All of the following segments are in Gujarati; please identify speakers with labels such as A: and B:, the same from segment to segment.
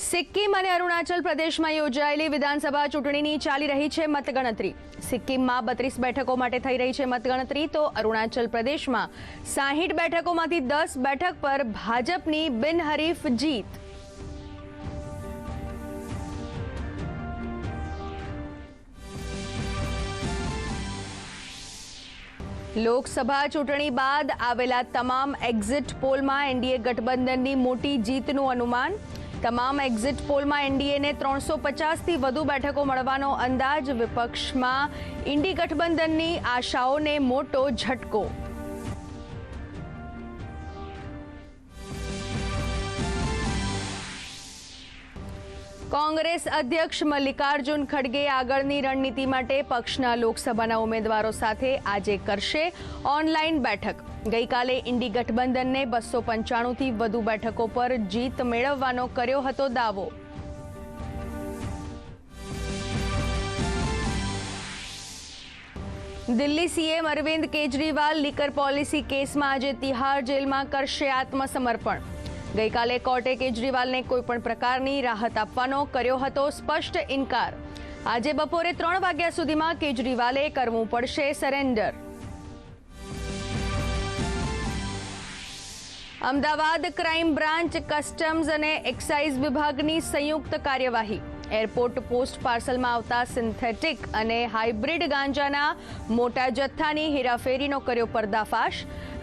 A: સિક્કિમ અને અરુણાચલ પ્રદેશમાં યોજાયેલી વિધાનસભા ચૂંટણીની ચાલી રહી છે મતગણતરી। સિક્કિમમાં 32 બેઠકો માટે થઈ રહી છે મતગણતરી, તો અરુણાચલ પ્રદેશમાં 60 બેઠકોમાંથી 10 બેઠક પર ભાજપની બિનહરીફ જીત। લોકસભા ચૂંટણી બાદ આવેલા તમામ એક્ઝિટ પોલમાં એનડીએ ગઠબંધનની મોટી જીતનું અનુમાન। તમામ એક્ઝિટ પોલમાં એનડીએને 350થી વધુ બેઠકો મળવાનો અંદાજ। વિપક્ષમાં ઇન્ડી ગઠબંધનની આશાઓને મોટો ઝટકો। કોંગ્રેસ અધ્યક્ષ મલ્લિકાર્જુન ખડગે આગળની રણનીતિ માટે પક્ષના લોકસભાના ઉમેદવારો સાથે આજે કરશે ઓનલાઈન બેઠક। ગઈકાલે ઇન્ડી ગઠબંધનને 295થી વધુ બેઠકો પર જીત મેળવવાનો કર્યો હતો દાવો। Delhi CM Arvind Kejriwal liquor policy કેસમાં આજે તિહાર જેલમાં કરશે આત્મસમર્પણ। ગઈકાલે કોર્ટે કેજરીવાલને કોઈપણ પ્રકારની રાહત આપવાનો કર્યો હતો સ્પષ્ટ ઇનકાર। આજે બપોરે 3 વાગ્યા સુધીમાં કેજરીવાલે કરવું પડશે surrender. Ahmedabad crime branch, customs અને એક્સાઇઝ વિભાગની સંયુક્ત કાર્યવાહી। એરપોર્ટ પોસ્ટ પાર્સલમાં આવતા સિન્થેટિક અને હાઇબ્રિડ ગાંજાના મોટા જથ્થાની હેરાફેરીનો કર્યો પર્દાફાશ।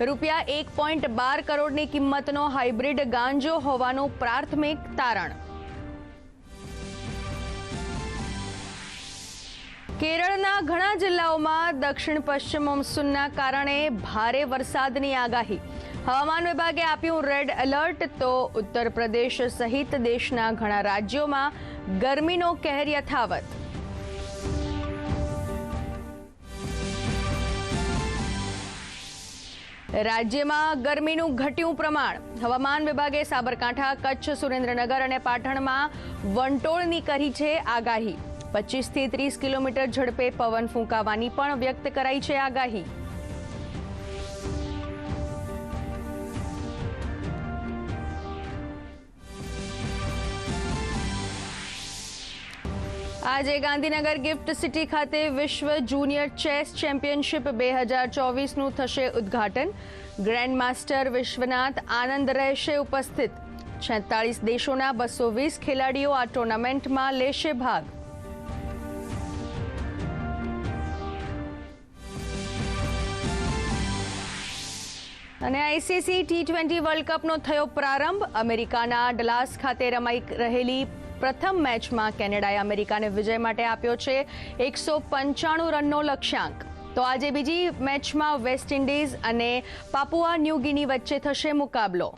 A: રૂપિયા 1.12 કરોડની કિંમતનો હાઇબ્રિડ ગાંજો હોવાનું પ્રાથમિક તારણ। કેરળના ઘણા જિલ્લાઓમાં દક્ષિણ પશ્ચિમ મોન્સૂનના કારણે ભારે વરસાદની આગાહી। હવામાન વિભાગે આપ્યું રેડ એલર્ટ, તો ઉત્તર પ્રદેશ સહિત દેશના ઘણા રાજ્યોમાં ગરમીનો કહેર યથાવત। રાજ્યમાં ગરમીનું ઘટ્યું પ્રમાણ। હવામાન વિભાગે સાબરકાંઠા, કચ્છ, સુરેન્દ્રનગર અને પાટણમાં વંટોળની કરી છે આગાહી। 25થી 30 કિલોમીટર ઝડપે પવન ફૂંકાવાની પણ વ્યક્ત કરાઈ છે આગાહી। આજે ગાંધીનગર ગિફ્ટ સિટી ખાતે વિશ્વ જુનિયર ચેસ ચેમ્પિયનશિપ 2024નું થશે ઉદ્ઘાટન। ગ્રેન્ડ માસ્ટર વિશ્વનાથ આનંદ રહેશે ઉપસ્થિત। 46 દેશોના 220 ખેલાડીઓ આ ટુર્નામેન્ટમાં લેશે ભાગ। અને આઈસીસી T20 વર્લ્ડ કપનો થયો પ્રારંભ। અમેરિકાના ડલાસ ખાતે રમાઈ રહેલી પ્રથમ મેચમાં કેનેડાએ અમેરિકાને વિજય માટે આપ્યો છે 195 રનનો લક્ષ્યાંક। તો આજે બીજી મેચમાં વેસ્ટ ઇન્ડિઝ અને પાપુઆ ન્યૂ ગિની વચ્ચે થશે મુકાબલો।